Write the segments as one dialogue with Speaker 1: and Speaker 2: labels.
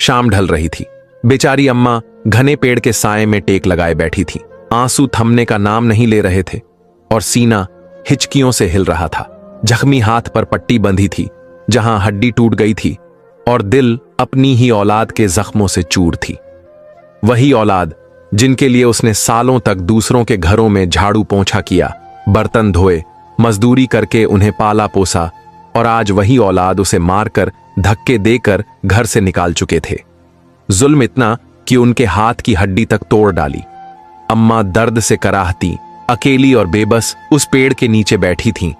Speaker 1: शाम ढल रही थी। बेचारी अम्मा घने पेड़ के साए में टेक लगाए बैठी थी। आंसू थमने का नाम नहीं ले रहे थे और सीना हिचकियों से हिल रहा था। जख्मी हाथ पर पट्टी बंधी थी जहां हड्डी टूट गई थी और दिल अपनी ही औलाद के जख्मों से चूर थी। वही औलाद जिनके लिए उसने सालों तक दूसरों के घरों में झाड़ू पोंछा किया, बर्तन धोए, मजदूरी करके उन्हें पाला पोसा, और आज वही औलाद उसे मारकर धक्के देकर घर से निकाल चुके थे। जुल्म इतना कि उनके हाथ की हड्डी तक तोड़ डाली। अम्मा दर्द से कराहती, अकेली और बेबस उस पेड़ के नीचे बैठी थीं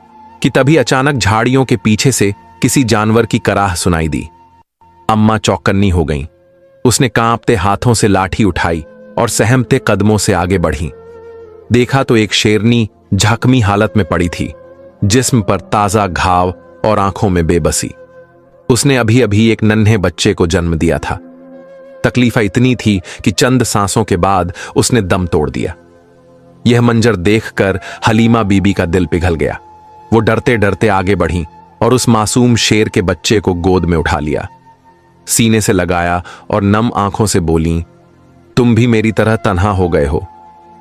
Speaker 1: कि तभी अचानक झाड़ियों के पीछे से किसी जानवर की कराह सुनाई दी। अम्मा चौकन्नी हो गईं। उसने कांपते हाथों से लाठी उठाई और सहमते कदमों से आगे बढ़ी। देखा तो एक शेरनी जख्मी हालत में पड़ी थी, जिस्म पर ताजा घाव और आंखों में बेबसी। उसने अभी अभी एक नन्हे बच्चे को जन्म दिया था। तकलीफा इतनी थी कि चंद सांसों के बाद उसने दम तोड़ दिया। यह मंजर देखकर हलीमा बीबी का दिल पिघल गया। वो डरते डरते आगे बढ़ी और उस मासूम शेर के बच्चे को गोद में उठा लिया, सीने से लगाया और नम आंखों से बोली, तुम भी मेरी तरह तन्हा हो गए हो,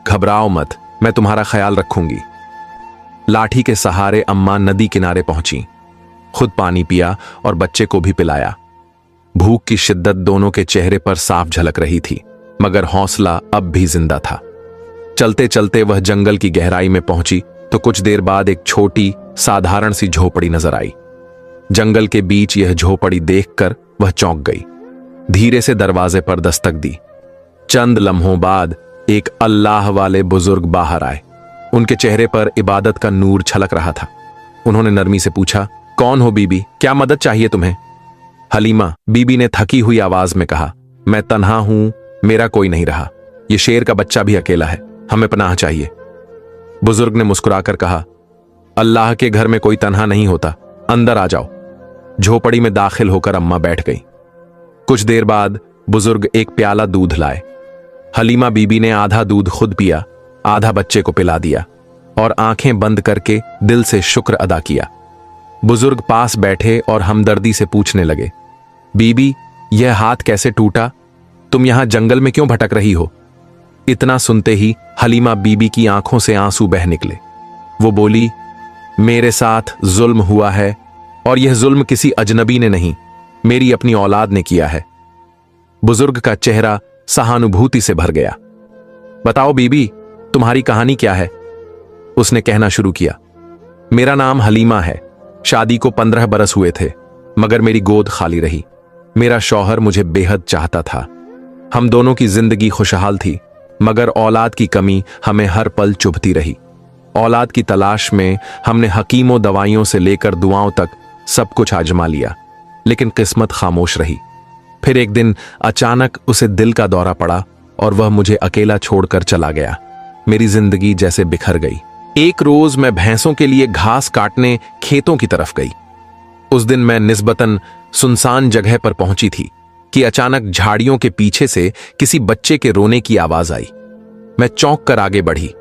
Speaker 1: घबराओ मत, मैं तुम्हारा ख्याल रखूंगी। लाठी के सहारे अम्मा नदी किनारे पहुंची, खुद पानी पिया और बच्चे को भी पिलाया। भूख की शिद्दत दोनों के चेहरे पर साफ झलक रही थी, मगर हौसला अब भी जिंदा था। चलते चलते वह जंगल की गहराई में पहुंची तो कुछ देर बाद एक छोटी साधारण सी झोपड़ी नजर आई। जंगल के बीच यह झोपड़ी देखकर वह चौंक गई। धीरे से दरवाजे पर दस्तक दी। चंद लम्हों बाद एक अल्लाह वाले बुजुर्ग बाहर आए। उनके चेहरे पर इबादत का नूर छलक रहा था। उन्होंने नरमी से पूछा, कौन हो बीबी, क्या मदद चाहिए तुम्हें? हलीमा बीबी ने थकी हुई आवाज में कहा, मैं तन्हा हूं, मेरा कोई नहीं रहा, ये शेर का बच्चा भी अकेला है, हमें पनाह चाहिए। बुजुर्ग ने मुस्कुराकर कहा, अल्लाह के घर में कोई तन्हा नहीं होता, अंदर आ जाओ। झोपड़ी में दाखिल होकर अम्मा बैठ गई। कुछ देर बाद बुजुर्ग एक प्याला दूध लाए। हलीमा बीबी ने आधा दूध खुद पिया, आधा बच्चे को पिला दिया और आंखें बंद करके दिल से शुक्र अदा किया। बुजुर्ग पास बैठे और हमदर्दी से पूछने लगे, बीबी यह हाथ कैसे टूटा? तुम यहां जंगल में क्यों भटक रही हो? इतना सुनते ही हलीमा बीबी की आंखों से आंसू बह निकले। वो बोली, मेरे साथ जुल्म हुआ है और यह जुल्म किसी अजनबी ने नहीं, मेरी अपनी औलाद ने किया है। बुजुर्ग का चेहरा सहानुभूति से भर गया। बताओ बीबी, तुम्हारी कहानी क्या है? उसने कहना शुरू किया, मेरा नाम हलीमा है, शादी को 15 बरस हुए थे, मगर मेरी गोद खाली रही। मेरा शौहर मुझे बेहद चाहता था। हम दोनों की जिंदगी खुशहाल थी, मगर औलाद की कमी हमें हर पल चुभती रही। औलाद की तलाश में हमने हकीमों दवाइयों से लेकर दुआओं तक सब कुछ आजमा लिया, लेकिन किस्मत खामोश रही। फिर एक दिन अचानक उसे दिल का दौरा पड़ा और वह मुझे अकेला छोड़कर चला गया। मेरी जिंदगी जैसे बिखर गई। एक रोज मैं भैंसों के लिए घास काटने खेतों की तरफ गई। उस दिन मैं निस्बतन सुनसान जगह पर पहुंची थी कि अचानक झाड़ियों के पीछे से किसी बच्चे के रोने की आवाज आई। मैं चौंक कर आगे बढ़ी।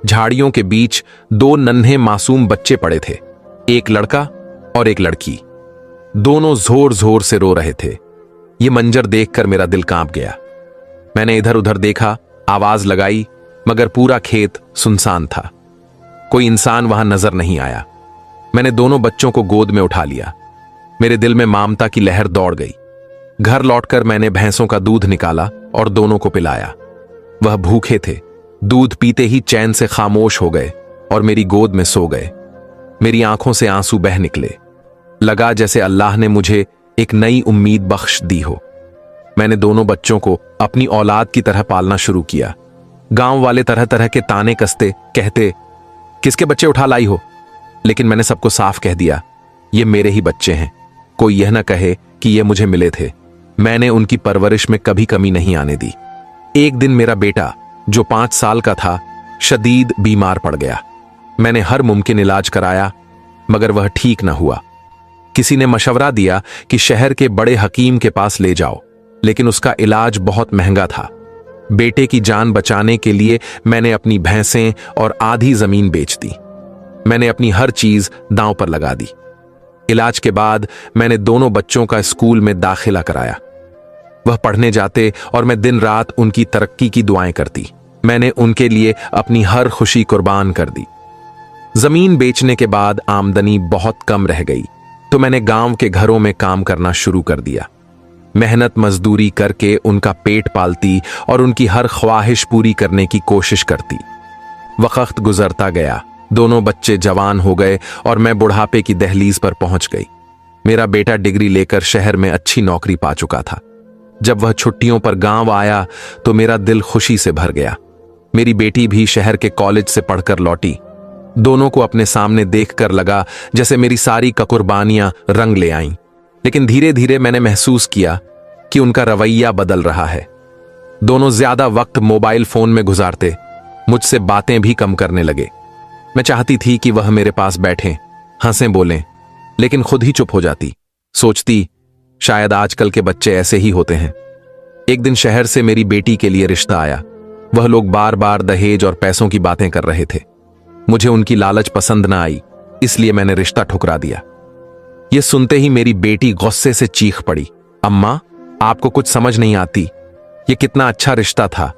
Speaker 1: झाड़ियों के बीच 2 नन्हे मासूम बच्चे पड़े थे, एक लड़का और एक लड़की। दोनों जोर जोर से रो रहे थे। यह मंजर देखकर मेरा दिल कांप गया। मैंने इधर उधर देखा, आवाज लगाई, मगर पूरा खेत सुनसान था। कोई इंसान वहां नजर नहीं आया। मैंने दोनों बच्चों को गोद में उठा लिया। मेरे दिल में ममता की लहर दौड़ गई। घर लौटकर मैंने भैंसों का दूध निकाला और दोनों को पिलाया। वह भूखे थे, दूध पीते ही चैन से खामोश हो गए और मेरी गोद में सो गए। मेरी आंखों से आंसू बह निकले। लगा जैसे अल्लाह ने मुझे एक नई उम्मीद बख्श दी हो। मैंने दोनों बच्चों को अपनी औलाद की तरह पालना शुरू किया। गांव वाले तरह तरह के ताने कसते, कहते, किसके बच्चे उठा लाई हो? लेकिन मैंने सबको साफ कह दिया, ये मेरे ही बच्चे हैं। कोई यह ना कहे कि ये मुझे मिले थे। मैंने उनकी परवरिश में कभी कमी नहीं आने दी। एक दिन मेरा बेटा, जो 5 साल का था, शदीद बीमार पड़ गया। मैंने हर मुमकिन इलाज कराया, मगर वह ठीक ना हुआ। किसी ने मशवरा दिया कि शहर के बड़े हकीम के पास ले जाओ, लेकिन उसका इलाज बहुत महंगा था। बेटे की जान बचाने के लिए मैंने अपनी भैंसें और आधी जमीन बेच दी। मैंने अपनी हर चीज दांव पर लगा दी। इलाज के बाद मैंने दोनों बच्चों का स्कूल में दाखिला कराया। वह पढ़ने जाते और मैं दिन रात उनकी तरक्की की दुआएं करती। मैंने उनके लिए अपनी हर खुशी कुर्बान कर दी। जमीन बेचने के बाद आमदनी बहुत कम रह गई, तो मैंने गांव के घरों में काम करना शुरू कर दिया। मेहनत मजदूरी करके उनका पेट पालती और उनकी हर ख्वाहिश पूरी करने की कोशिश करती। वक्त गुजरता गया, दोनों बच्चे जवान हो गए और मैं बुढ़ापे की दहलीज पर पहुंच गई। मेरा बेटा डिग्री लेकर शहर में अच्छी नौकरी पा चुका था। जब वह छुट्टियों पर गांव आया तो मेरा दिल खुशी से भर गया। मेरी बेटी भी शहर के कॉलेज से पढ़कर लौटी। दोनों को अपने सामने देखकर लगा जैसे मेरी सारी कुर्बानियां रंग ले आईं। लेकिन धीरे धीरे मैंने महसूस किया कि उनका रवैया बदल रहा है। दोनों ज्यादा वक्त मोबाइल फोन में गुजारते, मुझसे बातें भी कम करने लगे। मैं चाहती थी कि वह मेरे पास बैठें, हंसें, बोलें, लेकिन खुद ही चुप हो जाती। सोचती शायद आजकल के बच्चे ऐसे ही होते हैं। एक दिन शहर से मेरी बेटी के लिए रिश्ता आया। वह लोग बार बार दहेज और पैसों की बातें कर रहे थे। मुझे उनकी लालच पसंद ना आई, इसलिए मैंने रिश्ता ठुकरा दिया। यह सुनते ही मेरी बेटी गुस्से से चीख पड़ी, अम्मा, आपको कुछ समझ नहीं आती। यह कितना अच्छा रिश्ता था।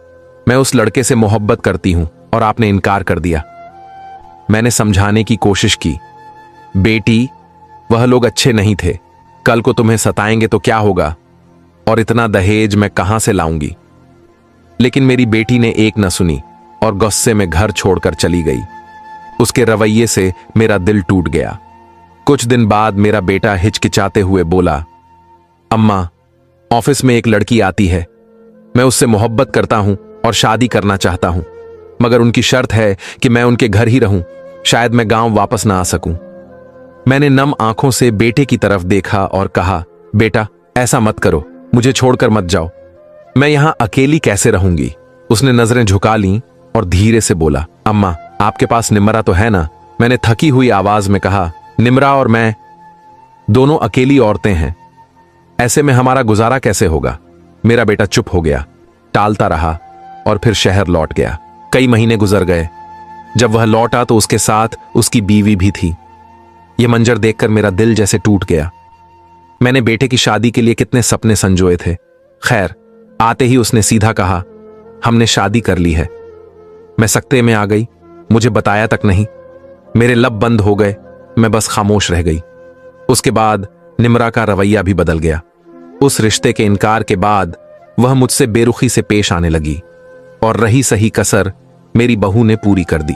Speaker 1: मैं उस लड़के से मोहब्बत करती हूं और आपने इनकार कर दिया। मैंने समझाने की कोशिश की, बेटी, वह लोग अच्छे नहीं थे। कल को तुम्हें सताएंगे तो क्या होगा? और इतना दहेज मैं कहां से लाऊंगी? लेकिन मेरी बेटी ने एक न सुनी और गुस्से में घर छोड़कर चली गई। उसके रवैये से मेरा दिल टूट गया। कुछ दिन बाद मेरा बेटा हिचकिचाते हुए बोला, अम्मा, ऑफिस में एक लड़की आती है। मैं उससे मोहब्बत करता हूं और शादी करना चाहता हूं, मगर उनकी शर्त है कि मैं उनके घर ही रहूं। शायद मैं गांव वापस ना आ सकूं। मैंने नम आंखों से बेटे की तरफ देखा और कहा, बेटा, ऐसा मत करो, मुझे छोड़कर मत जाओ। मैं यहां अकेली कैसे रहूंगी? उसने नजरें झुका लीं और धीरे से बोला, अम्मा, आपके पास निम्रा तो है ना? मैंने थकी हुई आवाज में कहा, निम्रा और मैं दोनों अकेली औरतें हैं। ऐसे में हमारा गुजारा कैसे होगा? मेरा बेटा चुप हो गया, टालता रहा और फिर शहर लौट गया। कई महीने गुजर गए। जब वह लौटा तो उसके साथ उसकी बीवी भी थी। यह मंजर देखकर मेरा दिल जैसे टूट गया। मैंने बेटे की शादी के लिए कितने सपने संजोए थे। खैर, आते ही उसने सीधा कहा, हमने शादी कर ली है। मैं सकते में आ गई, मुझे बताया तक नहीं। मेरे लब बंद हो गए, मैं बस खामोश रह गई। उसके बाद निम्रा का रवैया भी बदल गया। उस रिश्ते के इनकार के बाद वह मुझसे बेरुखी से पेश आने लगी और रही सही कसर मेरी बहू ने पूरी कर दी।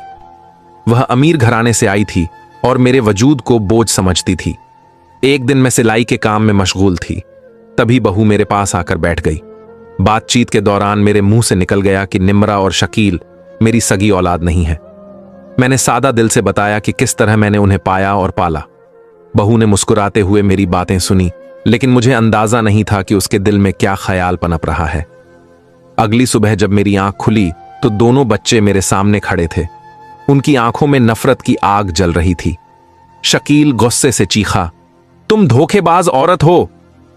Speaker 1: वह अमीर घराने से आई थी और मेरे वजूद को बोझ समझती थी। एक दिन मैं सिलाई के काम में मशगूल थी, तभी बहू मेरे पास आकर बैठ गई। बातचीत के दौरान मेरे मुंह से निकल गया कि निम्रा और शकील मेरी सगी औलाद नहीं है। मैंने सादा दिल से बताया कि किस तरह मैंने उन्हें पाया और पाला। बहू ने मुस्कुराते हुए मेरी बातें सुनी, लेकिन मुझे अंदाजा नहीं था कि उसके दिल में क्या ख्याल पनप रहा है। अगली सुबह जब मेरी आंख खुली तो दोनों बच्चे मेरे सामने खड़े थे। उनकी आंखों में नफरत की आग जल रही थी। शकील गुस्से से चीखा, तुम धोखेबाज औरत हो,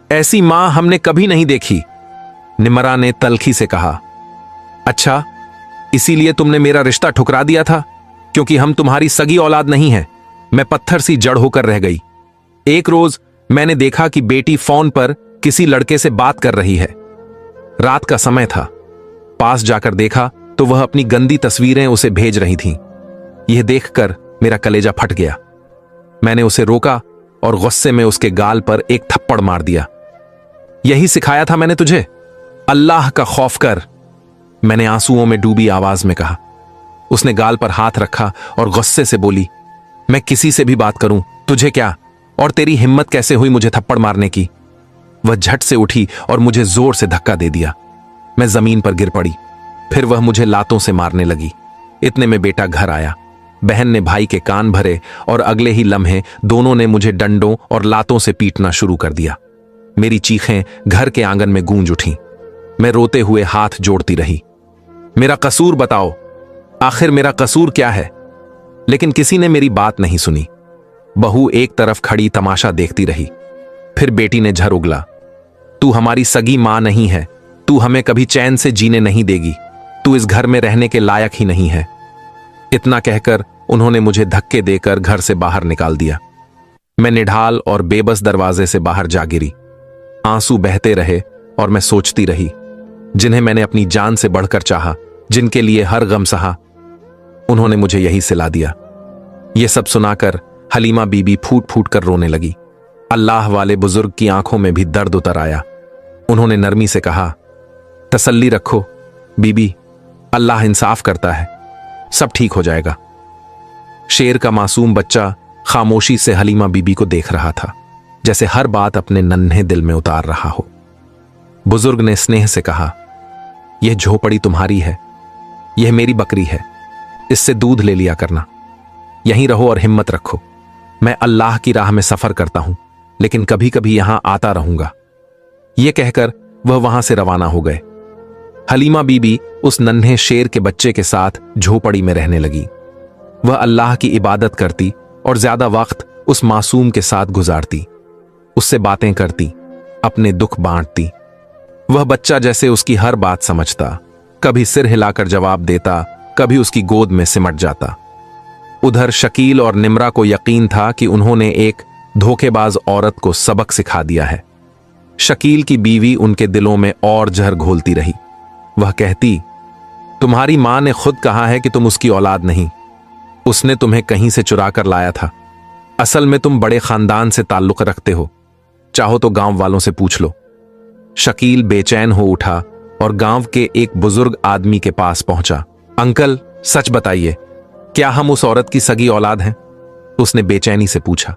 Speaker 1: ऐसी मां हमने कभी नहीं देखी। निम्रा ने तल्खी से कहा, अच्छा, इसीलिए तुमने मेरा रिश्ता ठुकरा दिया था, क्योंकि हम तुम्हारी सगी औलाद नहीं हैं। मैं पत्थर सी जड़ होकर रह गई। एक रोज मैंने देखा कि बेटी फोन पर किसी लड़के से बात कर रही है। रात का समय था। पास जाकर देखा तो वह अपनी गंदी तस्वीरें उसे भेज रही थीं। यह देखकर मेरा कलेजा फट गया। मैंने उसे रोका और गुस्से में उसके गाल पर एक थप्पड़ मार दिया। यही सिखाया था मैंने तुझे, अल्लाह का खौफ कर, मैंने आंसुओं में डूबी आवाज में कहा। उसने गाल पर हाथ रखा और गुस्से से बोली, मैं किसी से भी बात करूं, तुझे क्या? और तेरी हिम्मत कैसे हुई मुझे थप्पड़ मारने की? वह झट से उठी और मुझे जोर से धक्का दे दिया। मैं जमीन पर गिर पड़ी। फिर वह मुझे लातों से मारने लगी। इतने में बेटा घर आया। बहन ने भाई के कान भरे और अगले ही लम्हे दोनों ने मुझे डंडों और लातों से पीटना शुरू कर दिया। मेरी चीखें घर के आंगन में गूंज उठीं। मैं रोते हुए हाथ जोड़ती रही, मेरा कसूर बताओ, आखिर मेरा कसूर क्या है? लेकिन किसी ने मेरी बात नहीं सुनी। बहू एक तरफ खड़ी तमाशा देखती रही। फिर बेटी ने झर उगला, तू हमारी सगी मां नहीं है, तू हमें कभी चैन से जीने नहीं देगी, तू इस घर में रहने के लायक ही नहीं है। इतना कहकर उन्होंने मुझे धक्के देकर घर से बाहर निकाल दिया। मैं निढाल और बेबस दरवाजे से बाहर जा गिरी। आंसू बहते रहे और मैं सोचती रही, जिन्हें मैंने अपनी जान से बढ़कर चाहा, जिनके लिए हर गम सहा, उन्होंने मुझे यही सिला दिया। यह सब सुनाकर हलीमा बीबी फूट फूट कर रोने लगी। अल्लाह वाले बुजुर्ग की आंखों में भी दर्द उतर आया। उन्होंने नरमी से कहा, तसल्ली रखो बीबी, अल्लाह इंसाफ करता है, सब ठीक हो जाएगा। शेर का मासूम बच्चा खामोशी से हलीमा बीबी को देख रहा था, जैसे हर बात अपने नन्हे दिल में उतार रहा हो। बुजुर्ग ने स्नेह से कहा, यह झोपड़ी तुम्हारी है, यह मेरी बकरी है, इससे दूध ले लिया करना। यहीं रहो और हिम्मत रखो। मैं अल्लाह की राह में सफर करता हूं, लेकिन कभी कभी यहां आता रहूंगा। यह कहकर वह वहां से रवाना हो गए। हलीमा बीबी उस नन्हे शेर के बच्चे के साथ झोपड़ी में रहने लगी। वह अल्लाह की इबादत करती और ज्यादा वक्त उस मासूम के साथ गुजारती, उससे बातें करती, अपने दुख बांटती। वह बच्चा जैसे उसकी हर बात समझता, कभी सिर हिलाकर जवाब देता, कभी उसकी गोद में सिमट जाता। उधर शकील और निमरा को यकीन था कि उन्होंने एक धोखेबाज औरत को सबक सिखा दिया है। शकील की बीवी उनके दिलों में और जहर घोलती रही। वह कहती, तुम्हारी मां ने खुद कहा है कि तुम उसकी औलाद नहीं, उसने तुम्हें कहीं से चुरा कर लाया था। असल में तुम बड़े खानदान से ताल्लुक रखते हो, चाहो तो गांव वालों से पूछ लो। शकील बेचैन हो उठा और गांव के एक बुजुर्ग आदमी के पास पहुंचा। अंकल, सच बताइए, क्या हम उस औरत की सगी औलाद हैं? उसने बेचैनी से पूछा।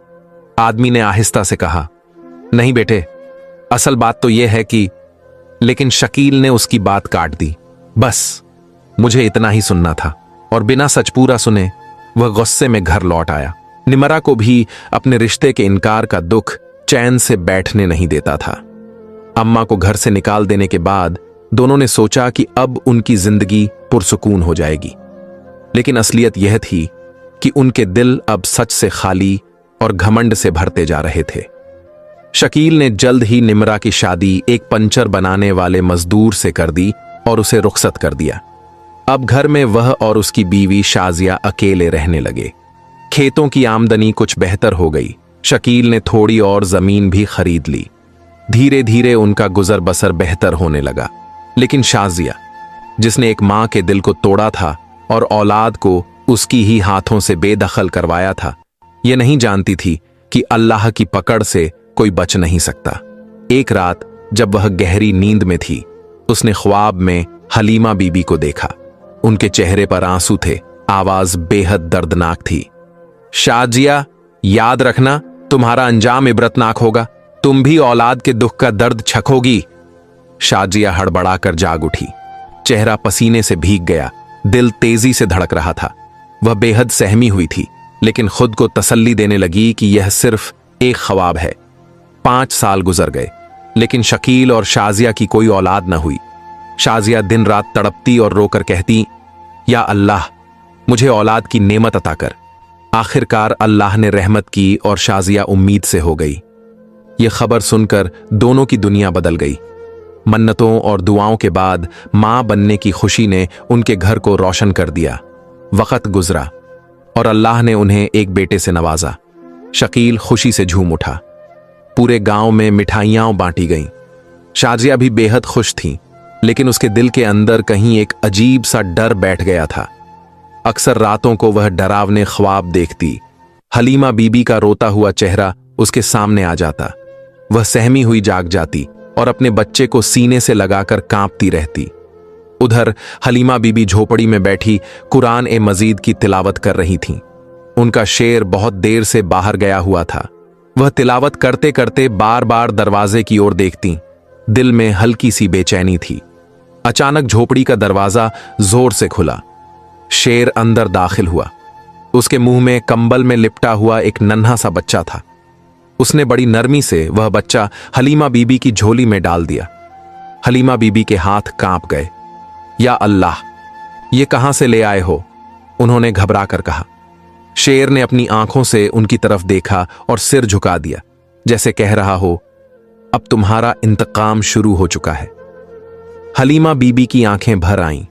Speaker 1: आदमी ने आहिस्ता से कहा, नहीं बेटे, असल बात तो यह है कि। लेकिन शकील ने उसकी बात काट दी। बस मुझे इतना ही सुनना था। और बिना सच पूरा सुने वह गुस्से में घर लौट आया। निमरा को भी अपने रिश्ते के इनकार का दुख चैन से बैठने नहीं देता था। अम्मा को घर से निकाल देने के बाद दोनों ने सोचा कि अब उनकी जिंदगी पुरसुकून हो जाएगी, लेकिन असलियत यह थी कि उनके दिल अब सच से खाली और घमंड से भरते जा रहे थे। शकील ने जल्द ही निमरा की शादी एक पंचर बनाने वाले मजदूर से कर दी और उसे रुखसत कर दिया। अब घर में वह और उसकी बीवी शाजिया अकेले रहने लगे। खेतों की आमदनी कुछ बेहतर हो गई। शकील ने थोड़ी और जमीन भी खरीद ली। धीरे धीरे उनका गुजर बसर बेहतर होने लगा। लेकिन शाजिया, जिसने एक मां के दिल को तोड़ा था और औलाद को उसकी ही हाथों से बेदखल करवाया था, यह नहीं जानती थी कि अल्लाह की पकड़ से कोई बच नहीं सकता। एक रात जब वह गहरी नींद में थी, उसने ख्वाब में हलीमा बीबी को देखा। उनके चेहरे पर आंसू थे, आवाज बेहद दर्दनाक थी। शाजिया, याद रखना, तुम्हारा अंजाम इबरतनाक होगा, तुम भी औलाद के दुख का दर्द छकोगी। शाजिया हड़बड़ाकर जाग उठी। चेहरा पसीने से भीग गया, दिल तेजी से धड़क रहा था। वह बेहद सहमी हुई थी, लेकिन खुद को तसल्ली देने लगी कि यह सिर्फ एक ख्वाब है। 5 साल गुजर गए, लेकिन शकील और शाजिया की कोई औलाद न हुई। शाजिया दिन रात तड़पती और रोकर कहती, या अल्लाह, मुझे औलाद की नेमत अता कर। आखिरकार अल्लाह ने रहमत की और शाजिया उम्मीद से हो गई। यह खबर सुनकर दोनों की दुनिया बदल गई। मन्नतों और दुआओं के बाद मां बनने की खुशी ने उनके घर को रोशन कर दिया। वक्त गुजरा और अल्लाह ने उन्हें एक बेटे से नवाजा। शकील खुशी से झूम उठा। पूरे गांव में मिठाइयां बांटी गईं। शाजिया भी बेहद खुश थी, लेकिन उसके दिल के अंदर कहीं एक अजीब सा डर बैठ गया था। अक्सर रातों को वह डरावने ख्वाब देखती। हलीमा बीबी का रोता हुआ चेहरा उसके सामने आ जाता। वह सहमी हुई जाग जाती और अपने बच्चे को सीने से लगाकर कांपती रहती। उधर हलीमा बीबी झोपड़ी में बैठी कुरान ए मजीद की तिलावत कर रही थीं। उनका शेर बहुत देर से बाहर गया हुआ था। वह तिलावत करते करते बार बार दरवाजे की ओर देखती। दिल में हल्की सी बेचैनी थी। अचानक झोपड़ी का दरवाजा जोर से खुला। शेर अंदर दाखिल हुआ। उसके मुंह में कंबल में लिपटा हुआ एक नन्हा सा बच्चा था। उसने बड़ी नरमी से वह बच्चा हलीमा बीबी की झोली में डाल दिया। हलीमा बीबी के हाथ कांप गए। या अल्लाह, ये कहां से ले आए हो? उन्होंने घबरा कर कहा। शेर ने अपनी आंखों से उनकी तरफ देखा और सिर झुका दिया, जैसे कह रहा हो, अब तुम्हारा इंतकाम शुरू हो चुका है। हलीमा बीबी की आंखें भर आईं।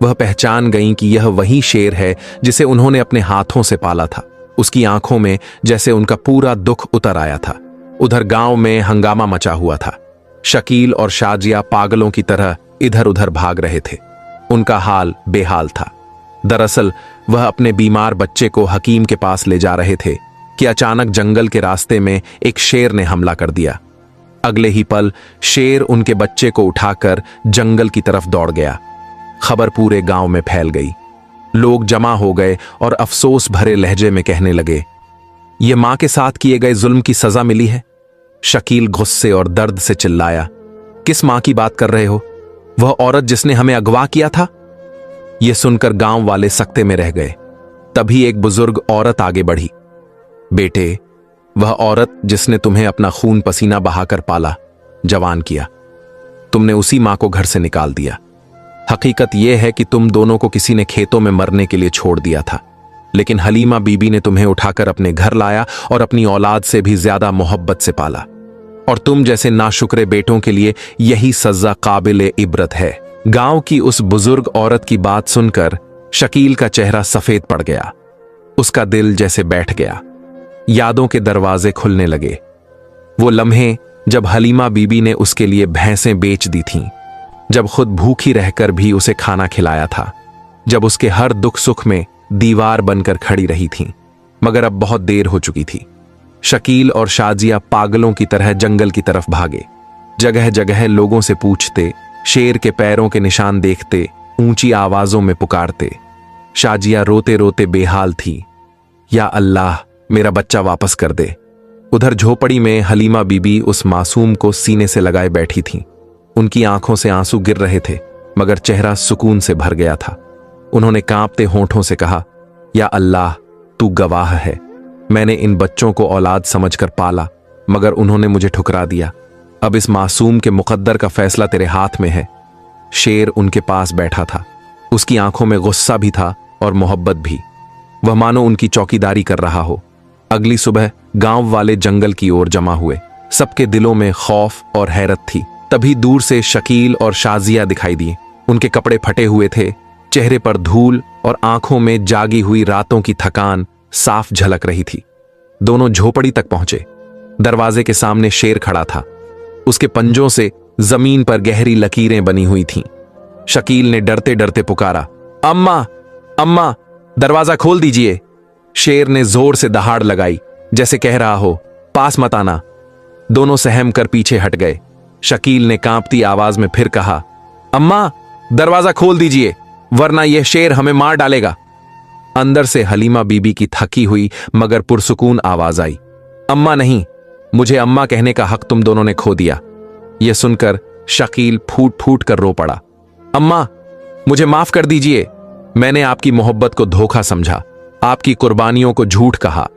Speaker 1: वह पहचान गईं कि यह वही शेर है जिसे उन्होंने अपने हाथों से पाला था। उसकी आंखों में जैसे उनका पूरा दुख उतर आया था। उधर गांव में हंगामा मचा हुआ था। शकील और शाजिया पागलों की तरह इधर उधर भाग रहे थे। उनका हाल बेहाल था। दरअसल वह अपने बीमार बच्चे को हकीम के पास ले जा रहे थे कि अचानक जंगल के रास्ते में एक शेर ने हमला कर दिया। अगले ही पल शेर उनके बच्चे को उठाकर जंगल की तरफ दौड़ गया। खबर पूरे गांव में फैल गई। लोग जमा हो गए और अफसोस भरे लहजे में कहने लगे, ये मां के साथ किए गए जुल्म की सजा मिली है। शकील गुस्से और दर्द से चिल्लाया, किस मां की बात कर रहे हो? वह औरत जिसने हमें अगवा किया था। यह सुनकर गांव वाले सकते में रह गए। तभी एक बुजुर्ग औरत आगे बढ़ी, बेटे, वह औरत जिसने तुम्हें अपना खून पसीना बहाकर पाला, जवान किया, तुमने उसी मां को घर से निकाल दिया। हकीकत यह है कि तुम दोनों को किसी ने खेतों में मरने के लिए छोड़ दिया था, लेकिन हलीमा बीबी ने तुम्हें उठाकर अपने घर लाया और अपनी औलाद से भी ज्यादा मोहब्बत से पाला। और तुम जैसे नाशुक्रे बेटों के लिए यही सजा काबिल इबरत है। गांव की उस बुजुर्ग औरत की बात सुनकर शकील का चेहरा सफेद पड़ गया। उसका दिल जैसे बैठ गया। यादों के दरवाजे खुलने लगे। वो लम्हे जब हलीमा बीबी ने उसके लिए भैंसें बेच दी थीं, जब खुद भूखी रहकर भी उसे खाना खिलाया था, जब उसके हर दुख सुख में दीवार बनकर खड़ी रही थीं। मगर अब बहुत देर हो चुकी थी। शकील और शाजिया पागलों की तरह जंगल की तरफ भागे। जगह जगह लोगों से पूछते, शेर के पैरों के निशान देखते, ऊंची आवाजों में पुकारते। शाजिया रोते रोते बेहाल थी, या अल्लाह, मेरा बच्चा वापस कर दे। उधर झोपड़ी में हलीमा बीबी उस मासूम को सीने से लगाए बैठी थीं। उनकी आंखों से आंसू गिर रहे थे, मगर चेहरा सुकून से भर गया था। उन्होंने कांपते होंठों से कहा, या अल्लाह, तू गवाह है, मैंने इन बच्चों को औलाद समझकर पाला, मगर उन्होंने मुझे ठुकरा दिया। अब इस मासूम के मुकद्दर का फैसला तेरे हाथ में है। शेर उनके पास बैठा था। उसकी आंखों में गुस्सा भी था और मोहब्बत भी। वह मानो उनकी चौकीदारी कर रहा हो। अगली सुबह गांव वाले जंगल की ओर जमा हुए। सबके दिलों में खौफ और हैरत थी। तभी दूर से शकील और शाजिया दिखाई दिए। उनके कपड़े फटे हुए थे, चेहरे पर धूल और आंखों में जागी हुई रातों की थकान साफ झलक रही थी। दोनों झोपड़ी तक पहुंचे। दरवाजे के सामने शेर खड़ा था। उसके पंजों से जमीन पर गहरी लकीरें बनी हुई थीं। शकील ने डरते डरते पुकारा, अम्मा, अम्मा, दरवाजा खोल दीजिए। शेर ने जोर से दहाड़ लगाई, जैसे कह रहा हो, पास मत आना। दोनों सहम कर पीछे हट गए। शकील ने कांपती आवाज में फिर कहा, अम्मा, दरवाजा खोल दीजिए, वरना यह शेर हमें मार डालेगा। अंदर से हलीमा बीबी की थकी हुई मगर पुरसुकून आवाज आई, अम्मा नहीं, मुझे अम्मा कहने का हक तुम दोनों ने खो दिया। यह सुनकर शकील फूट फूट कर रो पड़ा। अम्मा, मुझे माफ कर दीजिए। मैंने आपकी मोहब्बत को धोखा समझा, आपकी कुर्बानियों को झूठ कहा।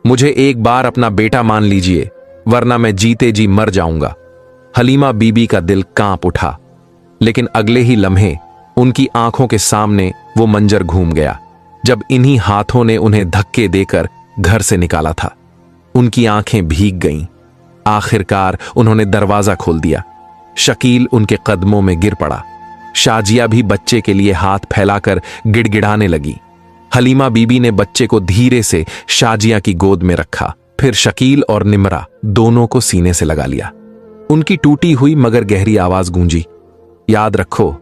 Speaker 1: मुझे एक बार अपना बेटा मान लीजिए, वरना मैं जीते जी मर जाऊंगा। हलीमा बीबी का दिल कांप उठा, लेकिन अगले ही लम्हे उनकी आंखों के सामने वो मंजर घूम गया जब इन्हीं हाथों ने उन्हें धक्के देकर घर से निकाला था। उनकी आंखें भीग गईं। आखिरकार उन्होंने दरवाजा खोल दिया। शकील उनके कदमों में गिर पड़ा। शाजिया भी बच्चे के लिए हाथ फैलाकर गिड़गिड़ाने लगी। हलीमा बीबी ने बच्चे को धीरे से शाजिया की गोद में रखा, फिर शकील और निमरा दोनों को सीने से लगा लिया। उनकी टूटी हुई मगर गहरी आवाज गूंजी, याद रखो,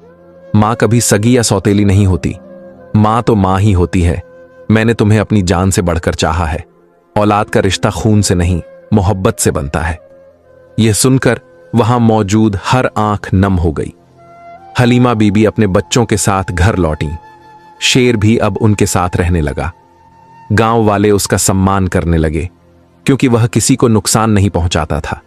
Speaker 1: मां कभी सगी या सौतेली नहीं होती। मां तो मां ही होती है। मैंने तुम्हें अपनी जान से बढ़कर चाहा है। औलाद का रिश्ता खून से नहीं, मोहब्बत से बनता है। यह सुनकर वहां मौजूद हर आंख नम हो गई। हलीमा बीबी अपने बच्चों के साथ घर लौटी। शेर भी अब उनके साथ रहने लगा। गांव वाले उसका सम्मान करने लगे, क्योंकि वह किसी को नुकसान नहीं पहुंचाता था।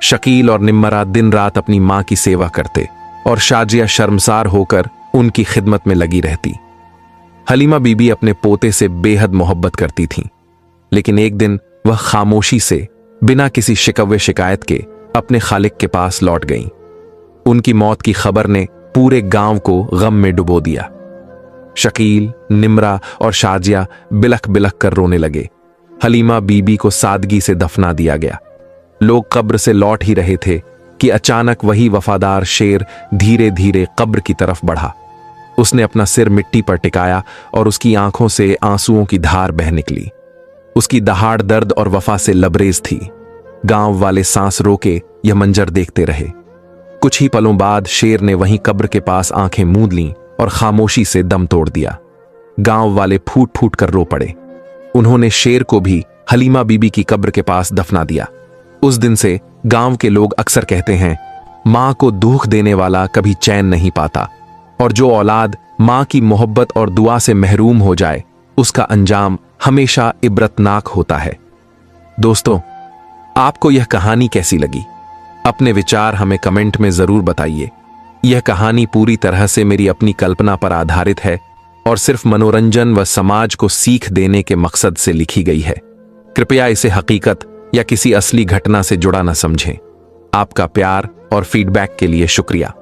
Speaker 1: शकील और निम्मरा दिन रात अपनी मां की सेवा करते और शाजिया शर्मसार होकर उनकी खिदमत में लगी रहती। हलीमा बीबी अपने पोते से बेहद मोहब्बत करती थीं, लेकिन एक दिन वह खामोशी से बिना किसी शिकवे शिकायत के अपने खालिक के पास लौट गईं। उनकी मौत की खबर ने पूरे गांव को गम में डुबो दिया। शकील, निम्रा और शाजिया बिलख बिलख कर रोने लगे। हलीमा बीबी को सादगी से दफना दिया गया। लोग कब्र से लौट ही रहे थे कि अचानक वही वफादार शेर धीरे धीरे कब्र की तरफ बढ़ा। उसने अपना सिर मिट्टी पर टिकाया और उसकी आंखों से आंसुओं की धार बह निकली। उसकी दहाड़ दर्द और वफा से लबरेज थी। गांव वाले सांस रोके यह मंजर देखते रहे। कुछ ही पलों बाद शेर ने वहीं कब्र के पास आंखें मूंद लीं और खामोशी से दम तोड़ दिया। गांव वाले फूट फूट कर रो पड़े। उन्होंने शेर को भी हलीमा बीबी की कब्र के पास दफना दिया। उस दिन से गांव के लोग अक्सर कहते हैं, मां को दुख देने वाला कभी चैन नहीं पाता, और जो औलाद मां की मोहब्बत और दुआ से महरूम हो जाए उसका अंजाम हमेशा इबरतनाक होता है। दोस्तों, आपको यह कहानी कैसी लगी? अपने विचार हमें कमेंट में जरूर बताइए। यह कहानी पूरी तरह से मेरी अपनी कल्पना पर आधारित है और सिर्फ मनोरंजन व समाज को सीख देने के मकसद से लिखी गई है। कृपया इसे हकीकत या किसी असली घटना से जुड़ा न समझें। आपका प्यार और फीडबैक के लिए शुक्रिया।